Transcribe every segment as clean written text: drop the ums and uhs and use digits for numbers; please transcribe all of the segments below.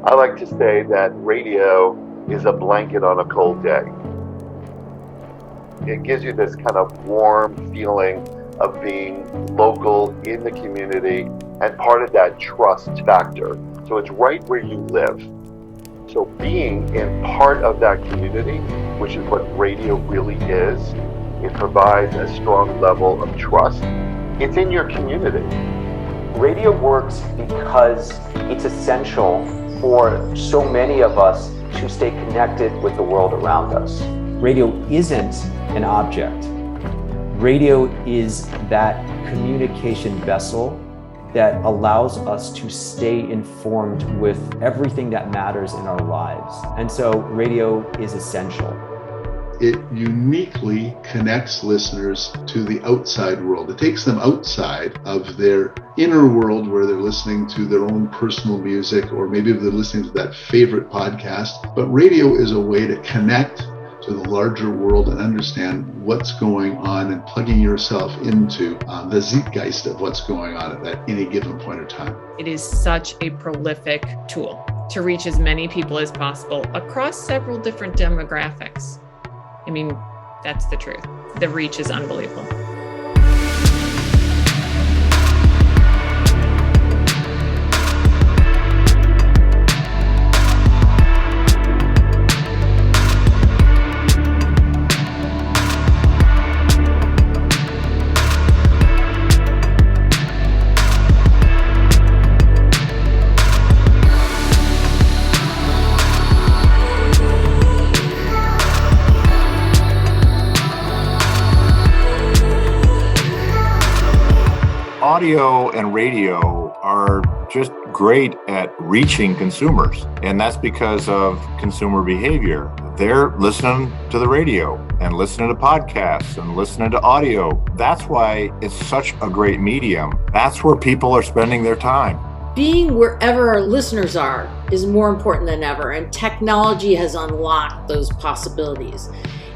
I like to say that radio is a blanket on a cold day. It gives you this kind of warm feeling of being local in the community and part of that trust factor. So it's right where you live. So being in part of that community, which is what radio really is, it provides a strong level of trust. It's in your community. Radio works because it's essential for so many of us to stay connected with the world around us. Radio isn't an object. Radio is that communication vessel that allows us to stay informed with everything that matters in our lives. And so radio is essential. It uniquely connects listeners to the outside world. It takes them outside of their inner world where they're listening to their own personal music, or maybe they're listening to that favorite podcast. But radio is a way to connect to the larger world and understand what's going on and plugging yourself into the zeitgeist of what's going on at any given point of time. It is such a prolific tool to reach as many people as possible across several different demographics. I mean, that's the truth. The reach is unbelievable. Audio and radio are just great at reaching consumers, and that's because of consumer behavior. They're listening to the radio and listening to podcasts and listening to audio. That's why it's such a great medium. That's where people are spending their time. Being wherever our listeners are is more important than ever, and technology has unlocked those possibilities.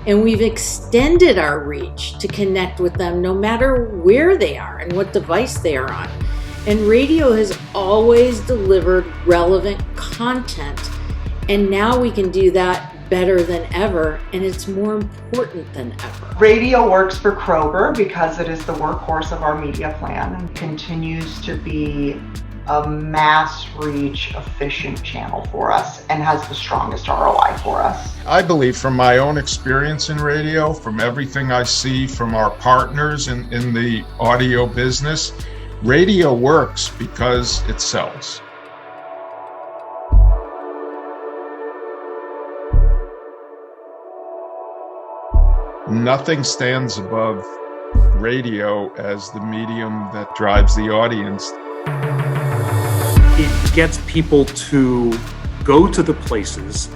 And we've extended our reach to connect with them no matter where they are and what device they are on. And radio has always delivered relevant content. And now we can do that better than ever, and it's more important than ever. Radio works for Kroger because it is the workhorse of our media plan and continues to be a mass reach efficient channel for us and has the strongest ROI for us. I believe from my own experience in radio, from everything I see from our partners in the audio business, radio works because it sells. Nothing stands above radio as the medium that drives the audience. It gets people to go to the places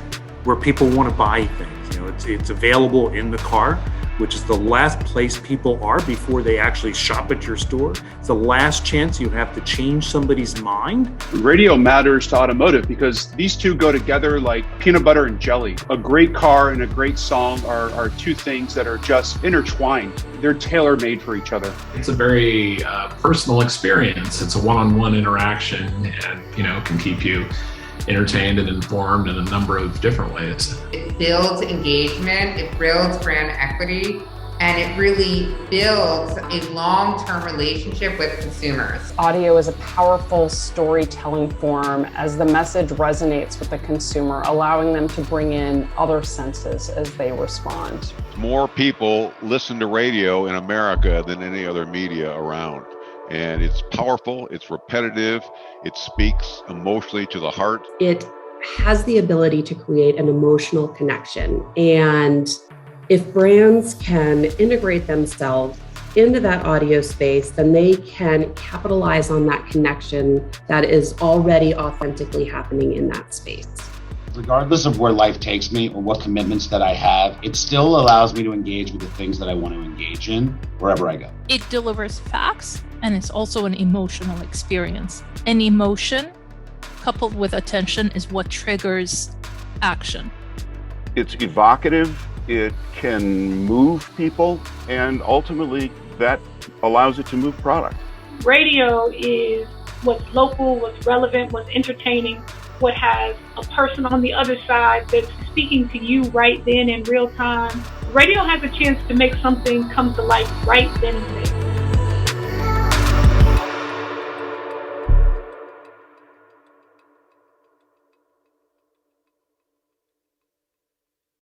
where people want to buy things. You know, it's available in the car, which is the last place people are before they actually shop at your store. It's the last chance you have to change somebody's mind. Radio matters to automotive because these two go together like peanut butter and jelly. A great car and a great song are two things that are just intertwined. They're tailor-made for each other. It's a very personal experience. It's a one-on-one interaction and, can keep you entertained and informed in a number of different ways. It builds engagement, it builds brand equity, and it really builds a long-term relationship with consumers. Audio is a powerful storytelling form as the message resonates with the consumer, allowing them to bring in other senses as they respond. More people listen to radio in America than any other media around. And it's powerful, it's repetitive, it speaks emotionally to the heart. It has the ability to create an emotional connection. And if brands can integrate themselves into that audio space, then they can capitalize on that connection that is already authentically happening in that space. Regardless of where life takes me or what commitments that I have, it still allows me to engage with the things that I want to engage in wherever I go. It delivers facts, and it's also an emotional experience. And emotion coupled with attention is what triggers action. It's evocative, it can move people, and ultimately that allows it to move product. Radio is what's local, what's relevant, what's entertaining, what has a person on the other side that's speaking to you right then in real time. Radio has a chance to make something come to life right then and there.